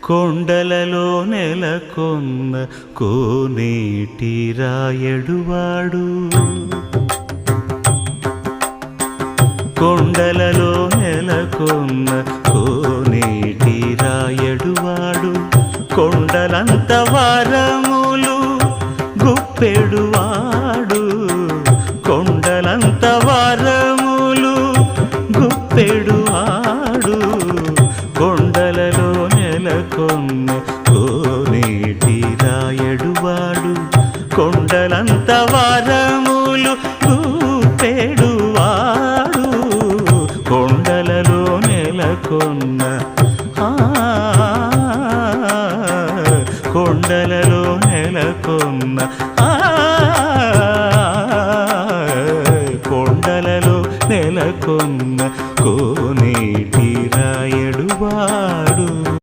కొండలలో నెలకొన్న కోనేటి రాయడువాడు కొండలలో నెలకొన్న కోనేటి రాయడువాడు కొండలంత వరములు గుప్పెడువాడు కొండలంత వరములు గుప్పెడువాడు కొండలలో నెలకొన్న కోనేటి రాయడువాడు కొండలంత వరములు గుప్పెడువాడు కొండలలో నెలకొన్న కొండలలో నెలకొన్న కొండలలో నెలకొన్న